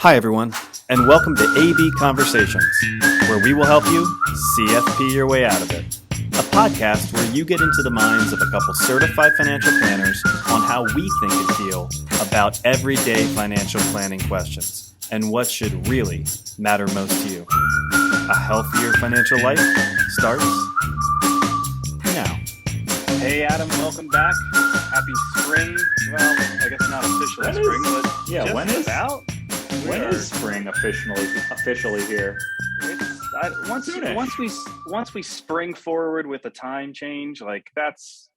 Hi, everyone, and welcome to AB Conversations, where we will help you CFP your way out of it. A podcast where you get into the minds of a couple certified financial planners on how we think and feel about everyday financial planning questions and what should really matter most to you. A healthier financial life starts now. Hey, Adam, welcome back. Happy spring. Well, I guess not officially spring, but just when is spring officially here? Once we spring forward with a time change, like that's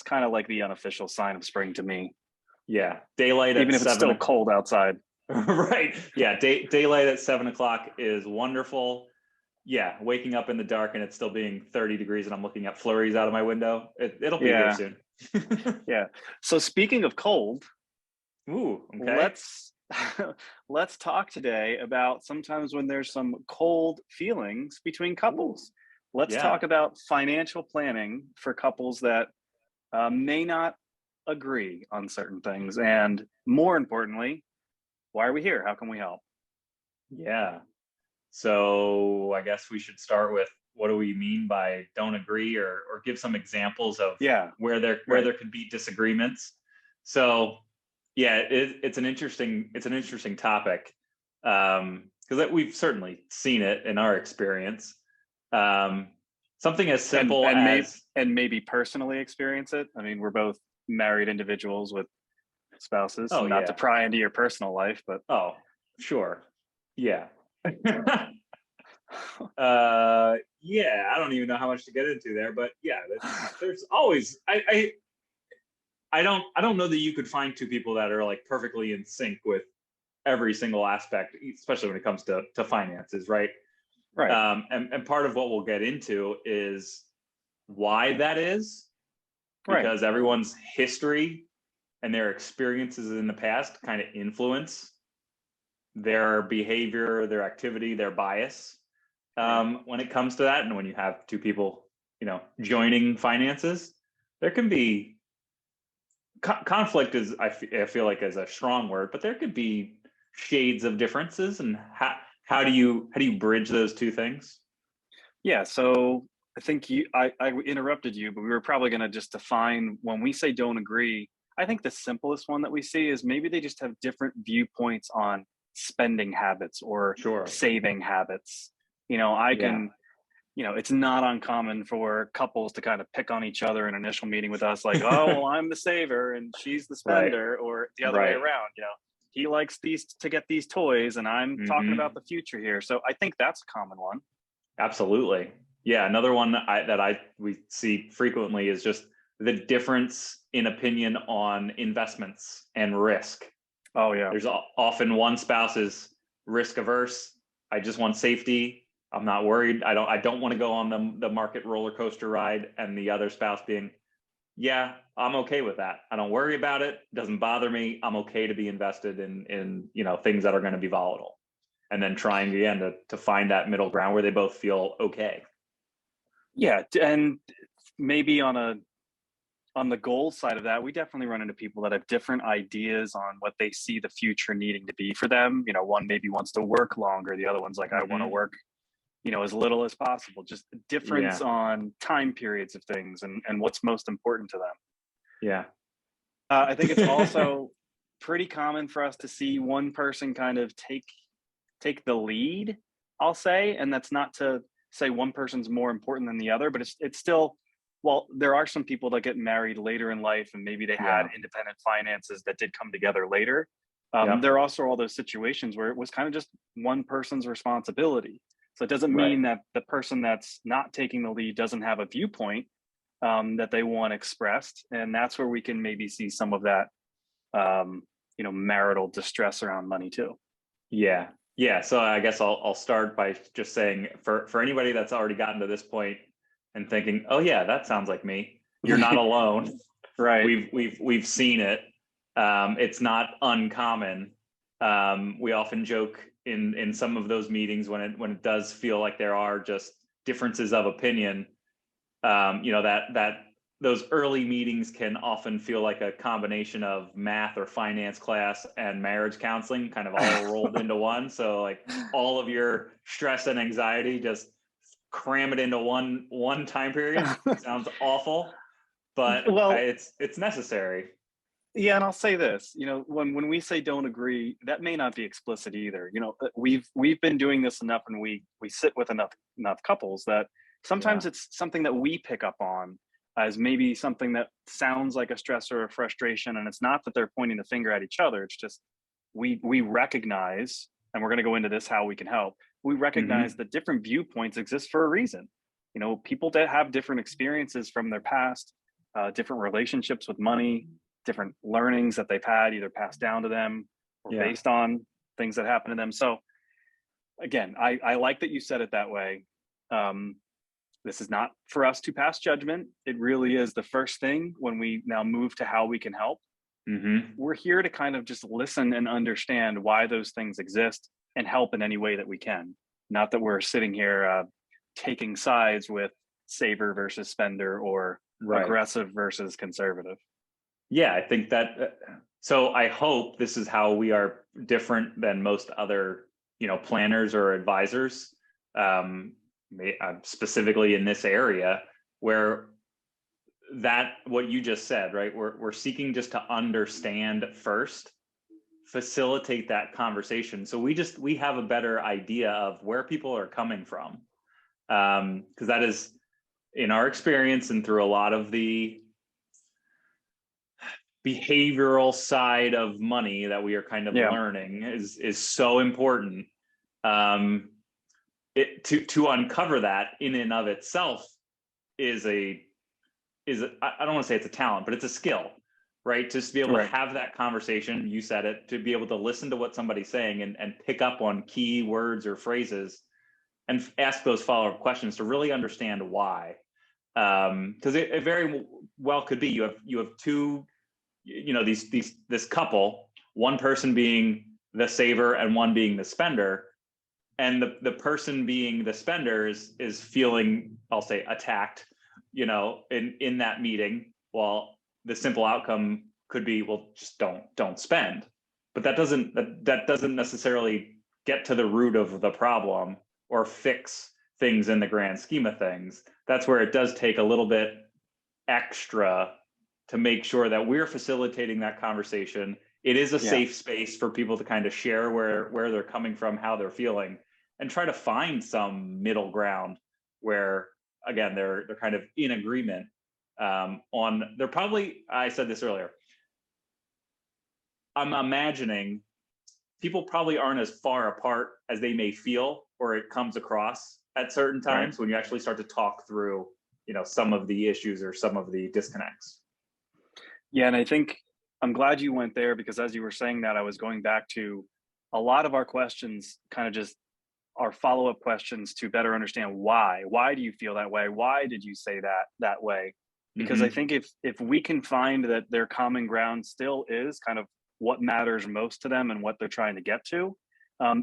kind of like the unofficial sign of spring to me. Yeah, daylight even at if it's still cold outside. Right. Yeah, daylight at 7:00 is wonderful. Yeah, waking up in the dark and it's still being 30 degrees and I'm looking at flurries out of my window. It'll be here soon. Yeah. So speaking of cold, ooh, okay. Let's talk today about sometimes when there's some cold feelings between couples. Let's talk about financial planning for couples that may not agree on certain things. And more importantly, why are we here? How can we help? Yeah. So I guess we should start with, what do we mean by don't agree, or give some examples of where there could be disagreements. So yeah, it's an interesting topic, because we've certainly seen it in our experience. Something as simple as maybe personally experience it. I mean, we're both married individuals with spouses, not to pry into your personal life, but sure, yeah. Yeah, I don't even know how much to get into there, but yeah, there's always I don't know that you could find two people that are like perfectly in sync with every single aspect, especially when it comes to finances, right? Right. And part of what we'll get into is why that is, because everyone's history and their experiences in the past kind of influence their behavior, their activity, their bias, when it comes to that. And when you have two people, joining finances, there can be conflict is, I feel like, is a strong word, but there could be shades of differences. And how do you bridge those two things? Yeah. So I think I interrupted you, but we were probably going to just define, when we say don't agree, I think the simplest one that we see is maybe they just have different viewpoints on spending habits or saving habits. It's not uncommon for couples to kind of pick on each other in an initial meeting with us, like, oh, well, I'm the saver and she's the spender, or the other way around. He likes to get these toys and I'm talking about the future here. So I think that's a common one. Absolutely. Yeah. Another one we see frequently is just the difference in opinion on investments and risk. Oh yeah. There's often one spouse is risk averse. I just want safety. I'm not worried. I don't want to go on the market roller coaster ride. And the other spouse being, yeah, I'm okay with that. I don't worry about it. It doesn't bother me. I'm okay to be invested in things that are going to be volatile. And then trying again to find that middle ground where they both feel okay. Yeah. And maybe on the goal side of that, we definitely run into people that have different ideas on what they see the future needing to be for them. One maybe wants to work longer. The other one's like, I want to work, as little as possible. Just a difference on time periods of things and what's most important to them. Yeah. I think it's also pretty common for us to see one person kind of take the lead, I'll say. And that's not to say one person's more important than the other, but it's still, well, there are some people that get married later in life and maybe they had independent finances that did come together later. There are also all those situations where it was kind of just one person's responsibility. So it doesn't mean that the person that's not taking the lead doesn't have a viewpoint that they want expressed. And that's where we can maybe see some of that, marital distress around money too. Yeah. Yeah. So I guess I'll start by just saying, for anybody that's already gotten to this point and thinking, oh yeah, that sounds like me, you're not alone. Right. We've seen it. It's not uncommon. We often joke in some of those meetings when it does feel like there are just differences of opinion, that those early meetings can often feel like a combination of math or finance class and marriage counseling kind of all rolled into one. So like all of your stress and anxiety, just cram it into one time period. Sounds awful, but Well, it's necessary. yeah, and I'll say this, when we say don't agree, that may not be explicit either. We've been doing this enough, and we sit with enough couples that sometimes it's something that we pick up on as maybe something that sounds like a stress or a frustration, and it's not that they're pointing the finger at each other. It's just we recognize, and we're going to go into this how we can help. We recognize that different viewpoints exist for a reason. People that have different experiences from their past, different relationships with money, different learnings that they've had either passed down to them or based on things that happen to them. So again, I like that you said it that way. This is not for us to pass judgment. It really is the first thing when we now move to how we can help. We're here to kind of just listen and understand why those things exist and help in any way that we can. Not that we're sitting here taking sides with saver versus spender or aggressive versus conservative. Yeah, I think that, so I hope this is how we are different than most other, planners or advisors, specifically in this area, where that, what you just said, right? We're seeking just to understand first, facilitate that conversation. So we have a better idea of where people are coming from. Because that is, in our experience and through a lot of the behavioral side of money that we are kind of learning is so important. To uncover that in and of itself is I don't want to say it's a talent, but it's a skill, right? Just to be able to have that conversation, you said it, to be able to listen to what somebody's saying and pick up on key words or phrases and ask those follow-up questions to really understand why. Because it very well could be you have two, this couple, one person being the saver and one being the spender, and the person being the spender is feeling, I'll say, attacked, in that meeting, while the simple outcome could be, well, just don't spend. But that doesn't necessarily get to the root of the problem or fix things in the grand scheme of things. That's where it does take a little bit extra to make sure that we're facilitating that conversation. It is a safe space for people to kind of share where they're coming from, how they're feeling, and try to find some middle ground where, again, they're kind of in agreement they're probably, I said this earlier, I'm imagining people probably aren't as far apart as they may feel, or it comes across at certain times when you actually start to talk through, some of the issues or some of the disconnects. Yeah, and I think I'm glad you went there, because as you were saying that, I was going back to a lot of our questions kind of just are follow-up questions to better understand why. Why do you feel that way? Why did you say that way? Because I think if we can find that their common ground still is kind of what matters most to them and what they're trying to get to,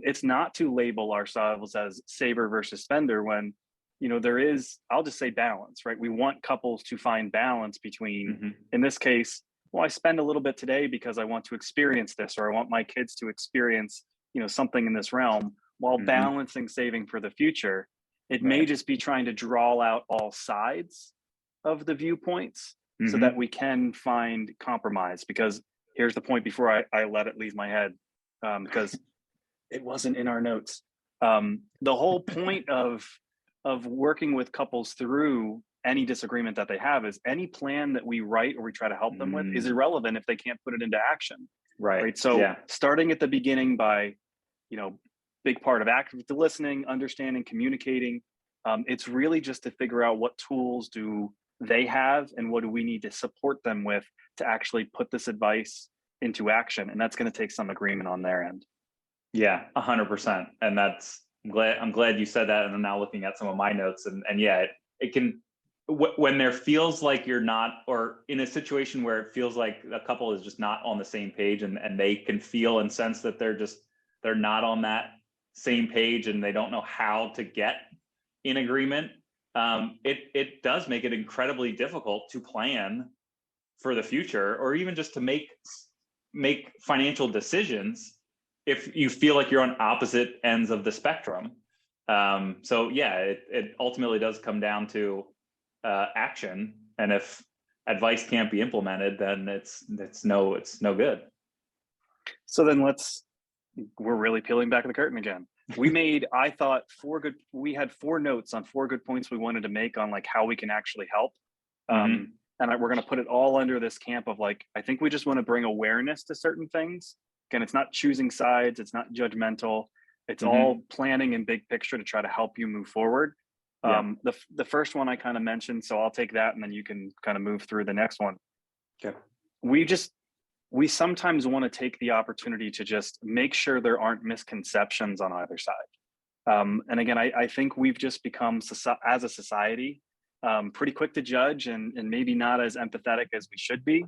it's not to label ourselves as saver versus spender when, there is, I'll just say, balance, right? We want couples to find balance between, in this case, well, I spend a little bit today because I want to experience this, or I want my kids to experience, something in this realm, while balancing saving for the future. It may just be trying to draw out all sides of the viewpoints so that we can find compromise. Because here's the point before I let it leave my head, because it wasn't in our notes. The whole point of working with couples through any disagreement that they have is any plan that we write or we try to help them with is irrelevant if they can't put it into action. Right. So starting at the beginning by, big part of active listening, understanding, communicating. It's really just to figure out what tools do they have and what do we need to support them with to actually put this advice into action. And that's going to take some agreement on their end. Yeah, 100%. And I'm glad you said that. And I'm now looking at some of my notes, and it can, when there feels like you're not, or in a situation where it feels like a couple is just not on the same page, and they can feel and sense that they're not on that same page and they don't know how to get in agreement. it does make it incredibly difficult to plan for the future, or even just to make financial decisions if you feel like you're on opposite ends of the spectrum. So yeah, it ultimately does come down to action, and if advice can't be implemented, then it's no good. So then we're really peeling back the curtain again. I thought we had 4 notes on 4 good points we wanted to make on like how we can actually help. Mhm. And we're going to put it all under this camp of like, I think we just want to bring awareness to certain things. Again, it's not choosing sides. It's not judgmental. It's all planning and big picture to try to help you move forward. Yeah. The first one I kind of mentioned, so I'll take that and then you can kind of move through the next one. Okay. We sometimes want to take the opportunity to just make sure there aren't misconceptions on either side. And again, I think we've just become, as a society, pretty quick to judge and maybe not as empathetic as we should be.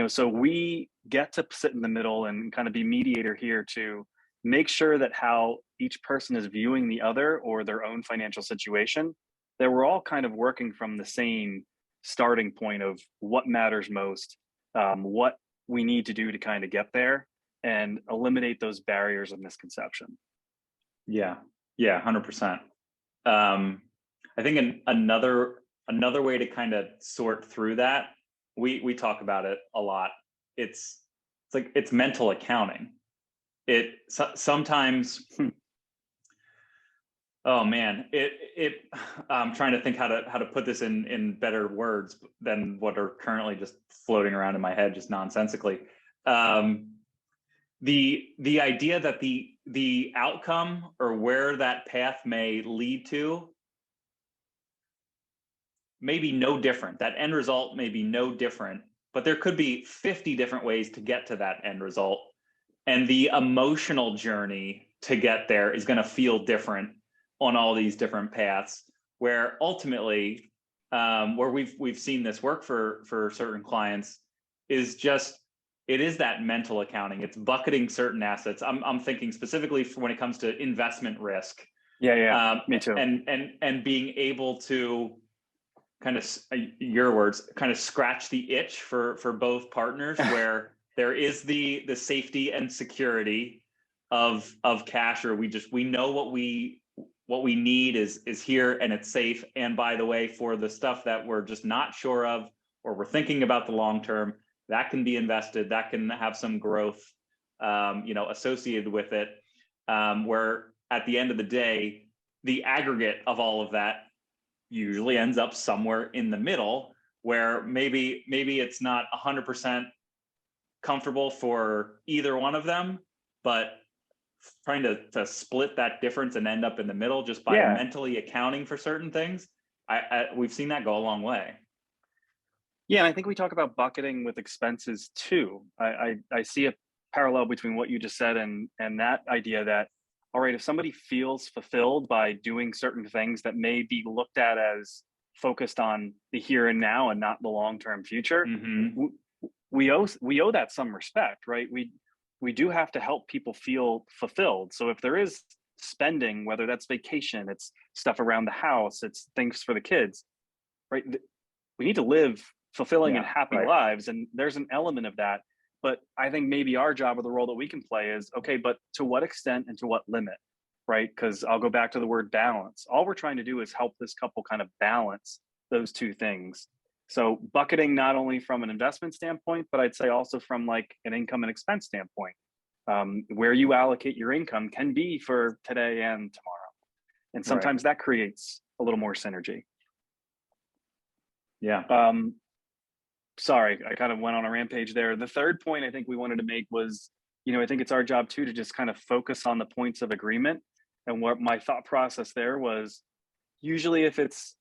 So we get to sit in the middle and kind of be mediator here to make sure that how each person is viewing the other or their own financial situation, that we're all kind of working from the same starting point of what matters most, what we need to do to kind of get there and eliminate those barriers of misconception. Yeah, 100%. I think another way to kind of sort through that, we talk about it a lot. It's like it's mental accounting. Sometimes. Oh man, I'm trying to think how to put this in better words than what are currently just floating around in my head, just nonsensically. The idea that the outcome or where that path may lead to may be no different. That end result may be no different, but there could be 50 different ways to get to that end result. And the emotional journey to get there is going to feel different on all these different paths, where ultimately, where we've seen this work for certain clients is just, it is that mental accounting. It's bucketing certain assets. I'm thinking specifically for when it comes to investment risk. Yeah, me too. And being able to kind of, your words, kind of scratch the itch for both partners, where there is the safety and security of cash, or we know what we need is here and it's safe. And by the way, for the stuff that we're just not sure of, or we're thinking about the long term, that can be invested, that can have some growth, associated with it. Where at the end of the day, the aggregate of all of that usually ends up somewhere in the middle, where maybe it's not 100% comfortable for either one of them, but trying to split that difference and end up in the middle just by mentally accounting for certain things, we've seen that go a long way. Yeah, and I think we talk about bucketing with expenses too. I see a parallel between what you just said and that idea that, all right, if somebody feels fulfilled by doing certain things that may be looked at as focused on the here and now and not the long-term future, we owe that some respect, right? We do have to help people feel fulfilled. So if there is spending, whether that's vacation, it's stuff around the house, it's things for the kids, right? We need to live fulfilling and happy lives. And there's an element of that. But I think maybe our job or the role that we can play is, okay, but to what extent and to what limit, right? Because I'll go back to the word balance. All we're trying to do is help this couple kind of balance those two things. So bucketing not only from an investment standpoint, but I'd say also from like an income and expense standpoint. Where you allocate your income can be for today and tomorrow. And sometimes that creates a little more synergy. Yeah. Sorry, I kind of went on a rampage there. The third point I think we wanted to make was, I think it's our job too to just kind of focus on the points of agreement. And what my thought process there was, usually if it's,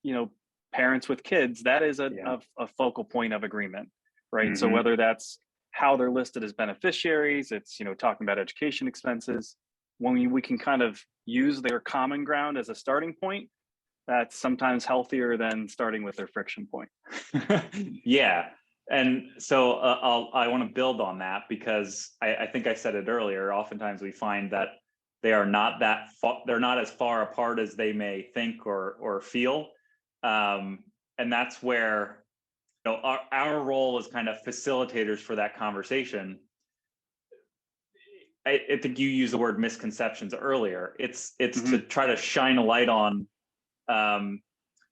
parents with kids, that is a focal point of agreement, right? So whether that's how they're listed as beneficiaries, it's, talking about education expenses, when we can kind of use their common ground as a starting point, that's sometimes healthier than starting with their friction point. Yeah. And so I want to build on that, because I think I said it earlier. Oftentimes we find that they are not they're not as far apart as they may think or feel. And that's where, our role as kind of facilitators for that conversation. I think you used the word misconceptions earlier. It's to try to shine a light on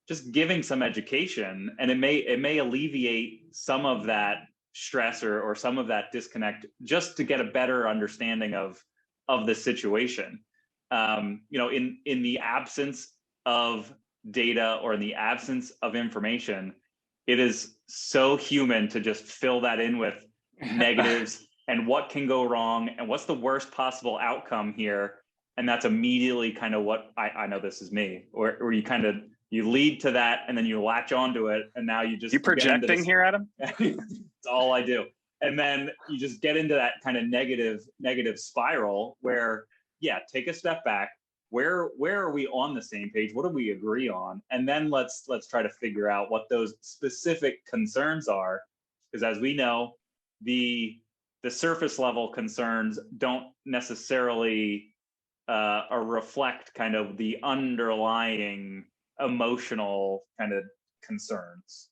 just giving some education, and it may alleviate some of that stress or some of that disconnect, just to get a better understanding of the situation. In the absence of data or in the absence of information, it is so human to just fill that in with negatives and what can go wrong and what's the worst possible outcome here. And that's immediately kind of what I know, this is me, or you lead to that and then you latch onto it. And now you projecting here, Adam? It's all I do. And then you just get into that kind of negative spiral where, take a step back. Where are we on the same page? What do we agree on? And then let's try to figure out what those specific concerns are. Because as we know, the surface level concerns don't necessarily reflect kind of the underlying emotional kind of concerns.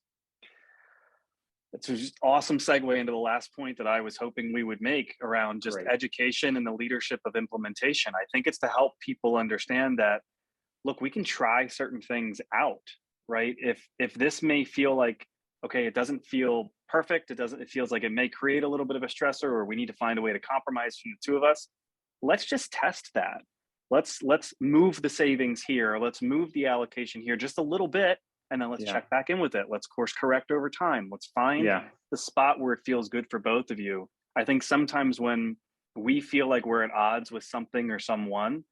It's just awesome segue into the last point that I was hoping we would make around just education and the leadership of implementation. I think it's to help people understand that, look, we can try certain things out, right? If this may feel like, okay, it doesn't feel perfect, it feels like it may create a little bit of a stressor, or we need to find a way to compromise from the two of us. Let's just test that. Let's move the savings here. Let's move the allocation here just a little bit. And then let's check back in with it. Let's course correct over time. Let's find the spot where it feels good for both of you. I think sometimes when we feel like we're at odds with something or someone,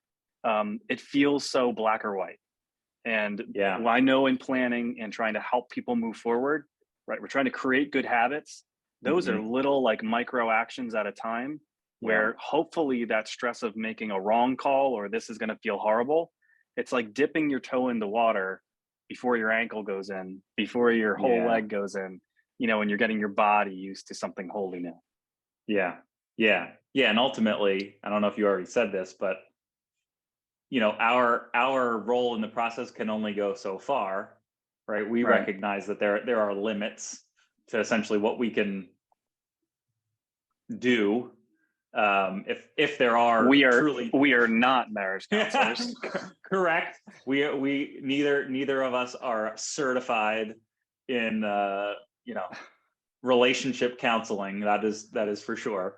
it feels so black or white. And I know in planning and trying to help people move forward, right, we're trying to create good habits. Those are little like micro actions at a time where hopefully that stress of making a wrong call or this is going to feel horrible. It's like dipping your toe in the water before your ankle goes in, before your whole leg goes in, and you're getting your body used to something wholly new. Yeah. And ultimately, I don't know if you already said this, but our role in the process can only go so far, right? We recognize that there are limits to essentially what we can do. If there are, we are not marriage counselors. Correct. We neither of us are certified in relationship counseling. That is for sure.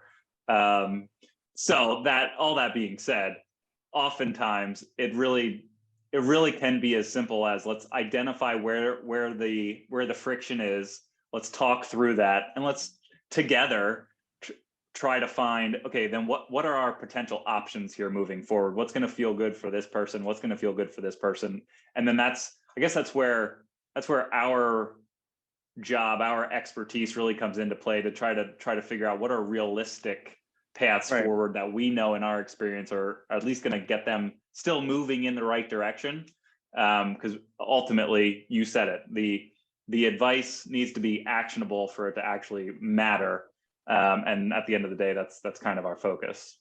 So that, all that being said, oftentimes it really can be as simple as, let's identify where the friction is. Let's talk through that, and let's together try to find, okay, then what are our potential options here moving forward? What's going to feel good for this person? What's going to feel good for this person? And then that's where our job, our expertise really comes into play, to try to figure out what are realistic paths forward that we know in our experience are at least going to get them still moving in the right direction. Because ultimately, you said it, the advice needs to be actionable for it to actually matter. And at the end of the day, that's kind of our focus.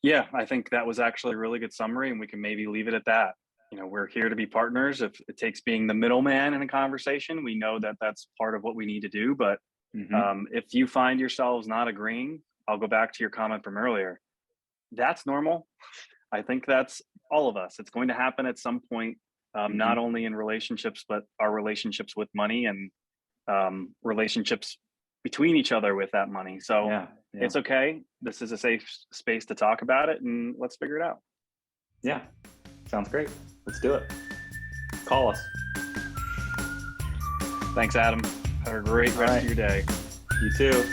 Yeah, I think that was actually a really good summary, and we can maybe leave it at that. We're here to be partners. If it takes being the middleman in a conversation, we know that that's part of what we need to do. But if you find yourselves not agreeing, I'll go back to your comment from earlier. That's normal. I think that's all of us. It's going to happen at some point, not only in relationships, but our relationships with money and relationships between each other with that money. So it's okay. This is a safe space to talk about it, and let's figure it out. Yeah. Sounds great. Let's do it. Call us. Thanks, Adam. Have a great rest of your day. You too.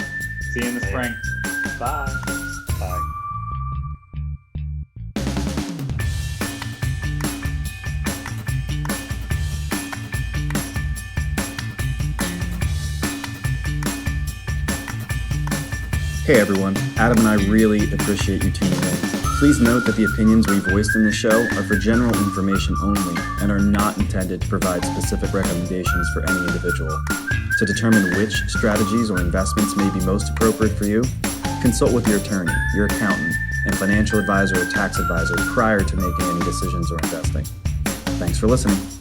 See you in the spring. Bye. Bye. Hey everyone, Adam and I really appreciate you tuning in. Please note that the opinions we voiced in this show are for general information only and are not intended to provide specific recommendations for any individual. To determine which strategies or investments may be most appropriate for you, consult with your attorney, your accountant, and financial advisor or tax advisor prior to making any decisions or investing. Thanks for listening.